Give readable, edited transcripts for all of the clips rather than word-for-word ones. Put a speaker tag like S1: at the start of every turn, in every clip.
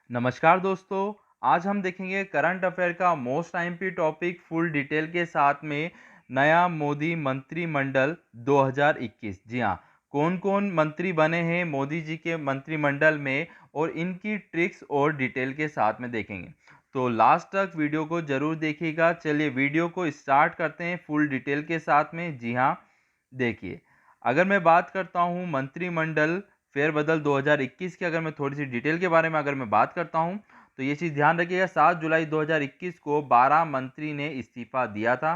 S1: नमस्कार दोस्तों। आज हम देखेंगे करंट अफेयर का most IMP topic full detail के साथ में नया मोदी मंत्रिमंडल 2021। जी हाँ, कौन कौन मंत्री बने हैं मोदी जी के मंत्रिमंडल में और इनकी ट्रिक्स और डिटेल के साथ में देखेंगे। तो लास्ट तक वीडियो को जरूर देखिएगा। चलिए वीडियो को स्टार्ट करते हैं फुल डिटेल के साथ में। जी हाँ, देखिए, अगर मैं बात करता हूँ मंत्रिमंडल फेरबदल 2021 की, अगर मैं थोड़ी सी डिटेल के बारे में अगर मैं बात करता हूं, तो ये चीज़ ध्यान रखिएगा। 7 जुलाई 2021 को 12 मंत्री ने इस्तीफा दिया था।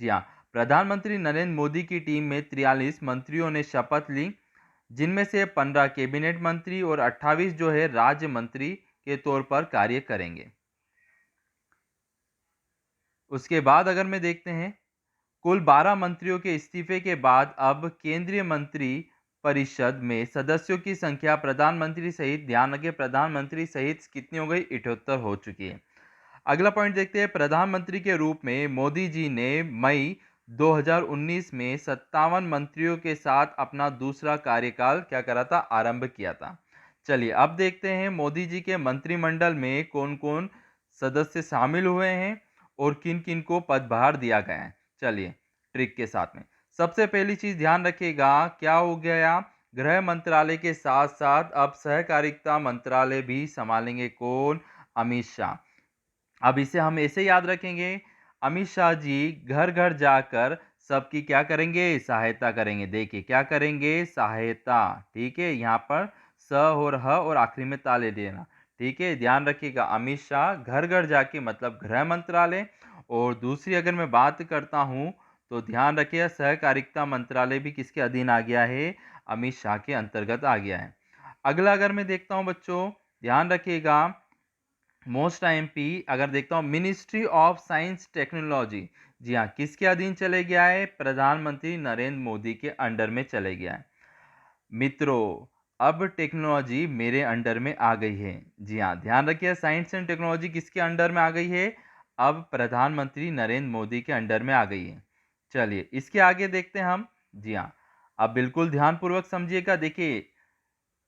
S1: जी हाँ, प्रधानमंत्री नरेंद्र मोदी की टीम में 43 मंत्रियों ने शपथ ली, जिनमें से 15 कैबिनेट मंत्री और 28 जो है राज्य मंत्री के तौर पर कार्य करेंगे। उसके बाद अगर मैं देखते हैं, कुल 12 मंत्रियों के इस्तीफे के बाद अब केंद्रीय मंत्री परिषद में सदस्यों की संख्या प्रधानमंत्री सहित, ध्यान रखिए, प्रधानमंत्री सहित कितनी हो गई? 78 हो चुकी है। अगला पॉइंट देखते हैं। प्रधानमंत्री के रूप में मोदी जी ने मई 2019 में 57 मंत्रियों के साथ अपना दूसरा कार्यकाल क्या करा था? आरंभ किया था। चलिए अब देखते हैं मोदी जी के मंत्रिमंडल में कौन कौन सदस्य शामिल हुए हैं और किन किन को पदभार दिया गया है। चलिए ट्रिक के साथ में सबसे पहली चीज ध्यान रखिएगा, क्या हो गया? गृह मंत्रालय के साथ साथ अब सहकारिता मंत्रालय भी संभालेंगे कौन? अमित शाह। अब इसे हम ऐसे याद रखेंगे, अमित शाह जी घर घर जाकर सबकी क्या करेंगे? सहायता करेंगे। देखिए क्या करेंगे? सहायता। ठीक है, यहाँ पर स और ह और आखिरी में ता ले लेना। ठीक है, ध्यान रखिएगा, अमित शाह घर घर जाके मतलब गृह मंत्रालय। और दूसरी अगर मैं बात करता हूँ तो ध्यान रखिएगा, सहकारिता मंत्रालय भी किसके अधीन आ गया है? अमित शाह के अंतर्गत आ गया है। अगला अगर मैं देखता हूँ बच्चों, ध्यान रखिएगा, मोस्ट आईएमपी अगर देखता हूं, मिनिस्ट्री ऑफ साइंस टेक्नोलॉजी। जी हाँ, किसके अधीन चले गया है? प्रधानमंत्री नरेंद्र मोदी के अंडर में चले गया है। मित्रों, अब टेक्नोलॉजी मेरे अंडर में आ गई है। जी हाँ, ध्यान रखिए, साइंस एंड टेक्नोलॉजी किसके अंडर में आ गई है? अब प्रधानमंत्री नरेंद्र मोदी के अंडर में आ गई है। चलिए इसके आगे देखते हैं हम। जी हाँ, अब बिल्कुल ध्यानपूर्वक समझिएगा। देखिए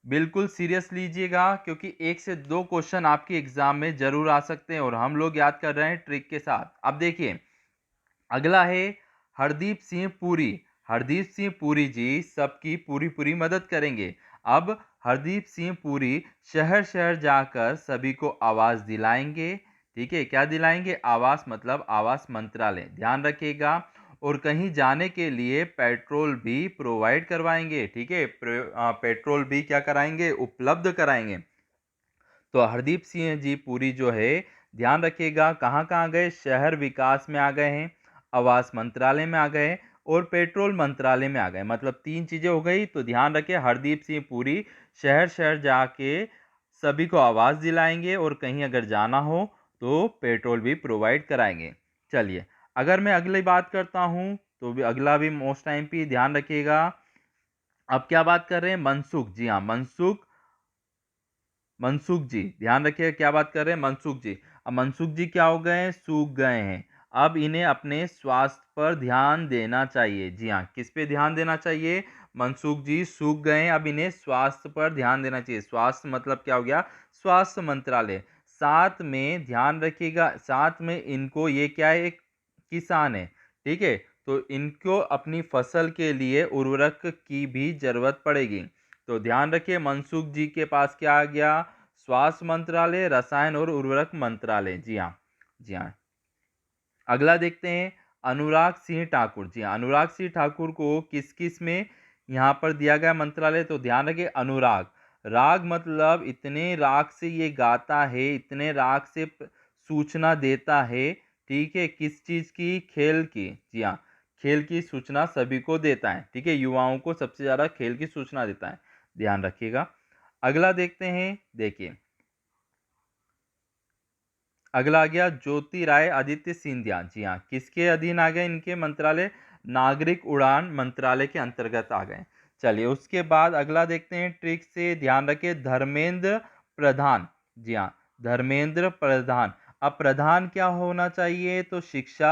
S1: बिल्कुल सीरियस लीजिएगा, क्योंकि एक से दो क्वेश्चन आपके एग्जाम में जरूर आ सकते हैं और हम लोग याद कर रहे हैं ट्रिक के साथ। अब देखिए, अगला है हरदीप सिंह पुरी। हरदीप सिंह पुरी जी सबकी पूरी पूरी मदद करेंगे। अब हरदीप सिंह पुरी शहर शहर जाकर सभी को आवास दिलाएंगे। ठीक है, क्या दिलाएंगे? आवास, मतलब आवास मंत्रालय, ध्यान रखिएगा। और कहीं जाने के लिए पेट्रोल भी प्रोवाइड करवाएंगे। ठीक है, पेट्रोल भी क्या कराएंगे? उपलब्ध कराएंगे। तो हरदीप सिंह जी पुरी जो है, ध्यान रखिएगा, कहाँ कहाँ गए? शहर विकास में आ गए हैं, आवास मंत्रालय में आ गए और पेट्रोल मंत्रालय में आ गए। मतलब तीन चीजें हो गई। तो ध्यान रखिए, हरदीप सिंह पुरी शहर शहर जाके सभी को आवास दिलाएंगे और कहीं अगर जाना हो तो पेट्रोल भी प्रोवाइड कराएंगे। चलिए अगर मैं अगली बात करता हूं, तो भी अगला भी मोस्ट टाइम पे ध्यान रखिएगा। अब क्या बात कर रहे हैं? मनसुख। जी हाँ, मनसुख। मनसुख जी, ध्यान रखिए, क्या बात कर रहे हैं? मनसुख जी। अब मनसुख जी क्या हो गए हैं? सूख गए हैं। अब इन्हें अपने स्वास्थ्य पर ध्यान देना चाहिए। जी हाँ, किस पे ध्यान देना चाहिए? मनसुख जी सूख गए हैं, अब इन्हें स्वास्थ्य पर ध्यान देना चाहिए। स्वास्थ्य मतलब क्या हो गया? स्वास्थ्य मंत्रालय। साथ में ध्यान रखिएगा, साथ में इनको, ये क्या है? एक किसान है। ठीक है, तो इनको अपनी फसल के लिए उर्वरक की भी जरूरत पड़ेगी। तो ध्यान रखिए, मनसुख जी के पास क्या आ गया? स्वास्थ्य मंत्रालय, रसायन और उर्वरक मंत्रालय। जी हाँ, जी हाँ। अगला देखते हैं, अनुराग सिंह ठाकुर। जी हाँ, अनुराग सिंह ठाकुर को किस किस में यहाँ पर दिया गया मंत्रालय? तो ध्यान रखिए, अनुराग। राग मतलब इतने राग से ये गाता है, इतने राग से सूचना देता है। ठीक है, किस चीज की? खेल की। जी हाँ, खेल की सूचना सभी को देता है। ठीक है, युवाओं को सबसे ज्यादा खेल की सूचना देता है, ध्यान रखिएगा। अगला देखते हैं, देखिए अगला आ गया ज्योति राय आदित्य सिंधिया। जी हाँ, किसके अधीन आ गए इनके मंत्रालय? नागरिक उड़ान मंत्रालय के अंतर्गत आ गए। चलिए उसके बाद अगला देखते हैं, ट्रिक से ध्यान रखिए, धर्मेंद्र प्रधान। जी हाँ, धर्मेंद्र प्रधान। अब प्रधान क्या होना चाहिए? तो शिक्षा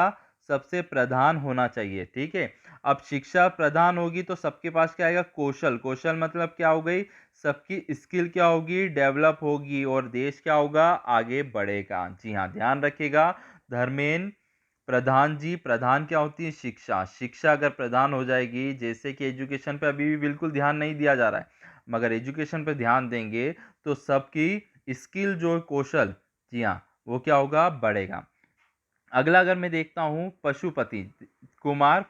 S1: सबसे प्रधान होना चाहिए। ठीक है, अब शिक्षा प्रधान होगी तो सबके पास क्या आएगा, कौशल। कौशल मतलब क्या हो गई, सबकी स्किल क्या होगी, डेवलप होगी, और देश क्या होगा, आगे बढ़ेगा। जी हाँ, ध्यान रखिएगा धर्मेंद्र प्रधान जी। प्रधान क्या होती है, शिक्षा। शिक्षा अगर प्रधान हो जाएगी, जैसे कि एजुकेशन पे अभी भी बिल्कुल ध्यान नहीं दिया जा रहा है, मगर एजुकेशन पे ध्यान देंगे तो सबकी स्किल जो कौशल, जी हाँ, वो क्या होगा, बढ़ेगा। अगला अगर मैं देखता हूँ, पशुपति कुमार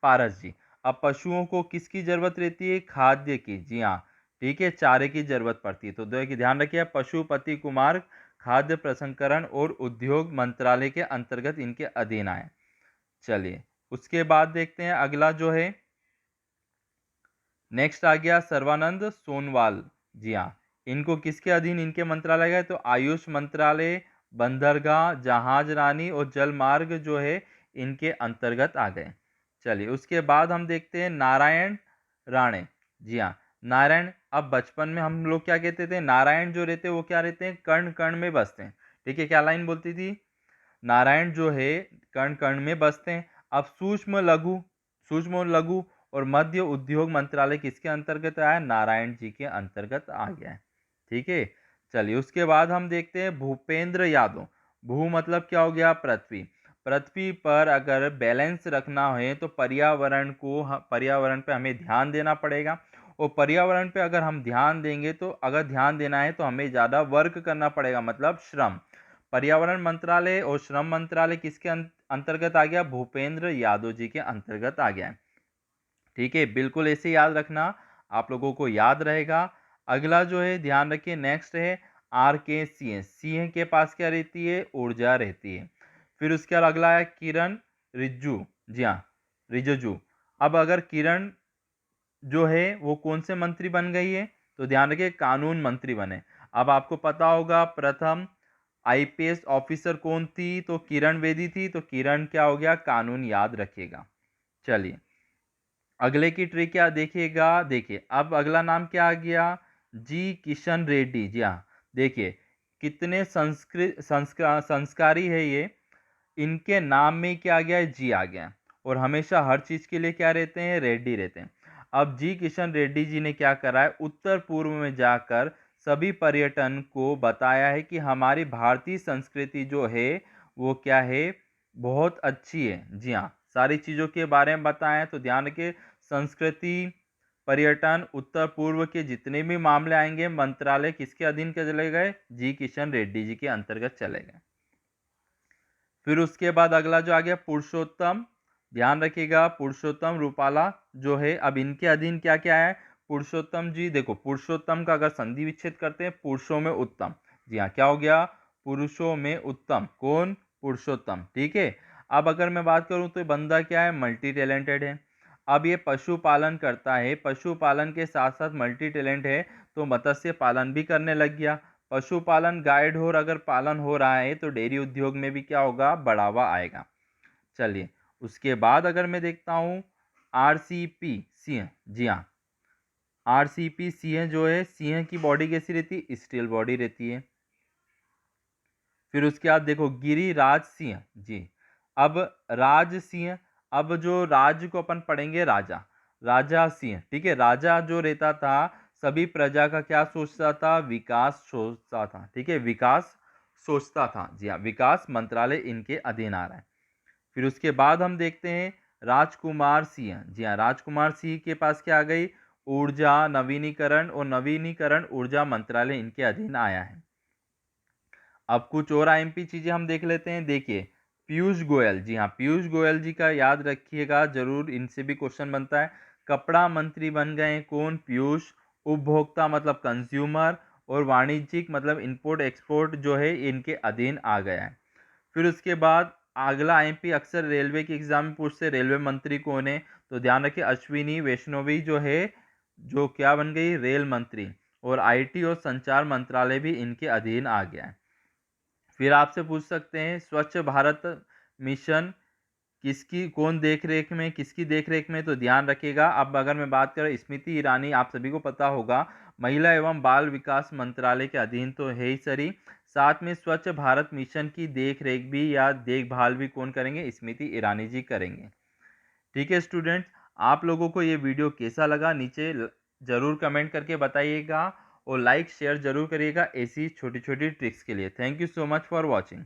S1: पारस जी। अब पशुओं को किसकी जरूरत रहती है, खाद्य की। जी हाँ, ठीक है, चारे की जरूरत पड़ती है। तो देखिए ध्यान रखिए, पशुपति कुमार खाद्य प्रसंस्करण और उद्योग मंत्रालय के अंतर्गत इनके अधीन आए। चलिए उसके बाद देखते हैं अगला जो है, नेक्स्ट आ गया सर्वानंद सोनवाल। जी हाँ, इनको किसके अधीन इनके मंत्रालय गए, तो आयुष मंत्रालय, बंदरगाह, जहाज रानी और जल मार्ग जो है इनके अंतर्गत आ गए। चलिए उसके बाद हम देखते हैं नारायण राणे। जी हाँ, नारायण, अब बचपन में हम लोग क्या कहते थे, नारायण जो रहते हैं वो क्या रहते हैं, कर्ण कर्ण में बसते हैं। ठीक है, क्या लाइन बोलती थी, नारायण जो है कण कण में बसते हैं। अब सूक्ष्म और लघु और मध्य उद्योग मंत्रालय किसके अंतर्गत आया, नारायण जी के अंतर्गत आ गया है। ठीक है, चलिए उसके बाद हम देखते हैं भूपेंद्र यादव। भू मतलब क्या हो गया, पृथ्वी। पृथ्वी पर अगर बैलेंस रखना है तो पर्यावरण पे हमें ध्यान देना पड़ेगा, और पर्यावरण पे अगर हम ध्यान देंगे तो अगर ध्यान देना है तो हमें ज़्यादा वर्क करना पड़ेगा, मतलब श्रम। पर्यावरण मंत्रालय और श्रम मंत्रालय किसके अंतर्गत आ गया, भूपेंद्र यादव जी के अंतर्गत आ गया है। ठीक है, बिल्कुल ऐसे याद रखना, आप लोगों को याद रहेगा। अगला जो है ध्यान रखिए, नेक्स्ट है आर के सिंह। सिंह के पास क्या रहती है, ऊर्जा रहती है। फिर उसके बाद अगला है किरण रिज्जू। जी हाँ, रिजिजू। अब अगर किरण जो है वो कौन से मंत्री बन गई है, तो ध्यान रखिए कानून मंत्री बने। अब आपको पता होगा प्रथम आईपीएस ऑफिसर कौन थी, तो किरण बेदी थी, तो किरण क्या हो गया, कानून याद रखिएगा। चलिए अगले की ट्रिक क्या देखिएगा, देखिए अब अगला नाम क्या आ गया, जी किशन रेड्डी। जी हाँ, देखिए कितने संस्कारी है ये, इनके नाम में क्या आ गया है, जी आ गया है, और हमेशा हर चीज के लिए क्या रहते हैं, रेड्डी रहते हैं। अब जी किशन रेड्डी जी ने क्या करा है, उत्तर पूर्व में जाकर सभी पर्यटन को बताया है कि हमारी भारतीय संस्कृति जो है वो क्या है, बहुत अच्छी है। जी हाँ, सारी चीजों के बारे में बताया है। तो ध्यान रखिए, संस्कृति, पर्यटन, उत्तर पूर्व के जितने भी मामले आएंगे मंत्रालय किसके अधीन के चले गए, जी किशन रेड्डी जी के अंतर्गत चले गए। फिर उसके बाद अगला जो आ गया पुरुषोत्तम। ध्यान रखिएगा, पुरुषोत्तम रूपाला जो है, अब इनके अधीन क्या क्या है, पुरुषोत्तम जी। देखो पुरुषोत्तम का अगर संधि विच्छेद करते हैं, पुरुषों में उत्तम। जी हाँ, क्या हो गया, पुरुषों में उत्तम, कौन, पुरुषोत्तम। ठीक है, अब अगर मैं बात करूं तो ये बंदा क्या है, मल्टी टैलेंटेड है। अब ये पशुपालन करता है, पशुपालन के साथ साथ मल्टी टैलेंट है, तो मत्स्य पालन भी करने लग गया। पशुपालन गाय ढोर अगर पालन हो रहा है तो डेयरी उद्योग में भी क्या होगा, बढ़ावा आएगा। चलिए उसके बाद अगर मैं देखता हूँ आरसीपी सिंह। जी हाँ, आरसीपी सिंह जो है, सिंह की बॉडी कैसी रहती है, स्टील बॉडी रहती है। फिर उसके बाद देखो गिरिराज सिंह जी। अब राज सिंह, अब जो राज को अपन पढ़ेंगे राजा, राजा सिंह। ठीक है, राजा जो रहता था सभी प्रजा का क्या सोचता था, विकास सोचता था। ठीक है, विकास सोचता था। जी हाँ, विकास मंत्रालय इनके अधीन आ रहा है। फिर उसके बाद हम देखते हैं राजकुमार सिंह। जी हाँ, राजकुमार सिंह के पास क्या आ गई, ऊर्जा, नवीनीकरण, और नवीनीकरण ऊर्जा मंत्रालय इनके अधीन आया है। अब कुछ और आईएमपी चीजें हम देख लेते हैं। देखिए पीयूष गोयल। जी हाँ, पीयूष गोयल जी का याद रखिएगा जरूर, इनसे भी क्वेश्चन बनता है। कपड़ा मंत्री बन गए हैं, कौन, पीयूष। उपभोक्ता मतलब कंज्यूमर, और वाणिज्यिक मतलब इंपोर्ट एक्सपोर्ट जो है इनके अधीन आ गया है। फिर उसके बाद अगला आईएमपी अक्सर रेलवे के एग्जाम में पूछते, रेलवे मंत्री कौन है, तो ध्यान रखिए अश्विनी वैष्णवी जो है, जो क्या बन गई, रेल मंत्री। और आईटी और संचार मंत्रालय भी इनके अधीन आ गया है। फिर आपसे पूछ सकते हैं स्वच्छ भारत मिशन किसकी, कौन देख रेख में, किसकी देख रेख में, तो ध्यान रखिएगा। अब अगर मैं बात करें स्मृति ईरानी, आप सभी को पता होगा महिला एवं बाल विकास मंत्रालय के अधीन तो है ही सरी, साथ में स्वच्छ भारत मिशन की देख रेख भी या देखभाल भी कौन करेंगे? स्मृति ईरानी जी करेंगे। ठीक है स्टूडेंट्स, आप लोगों को ये वीडियो कैसा लगा नीचे ज़रूर कमेंट करके बताइएगा और लाइक शेयर ज़रूर करिएगा ऐसी छोटी छोटी ट्रिक्स के लिए। Thank you so much for watching.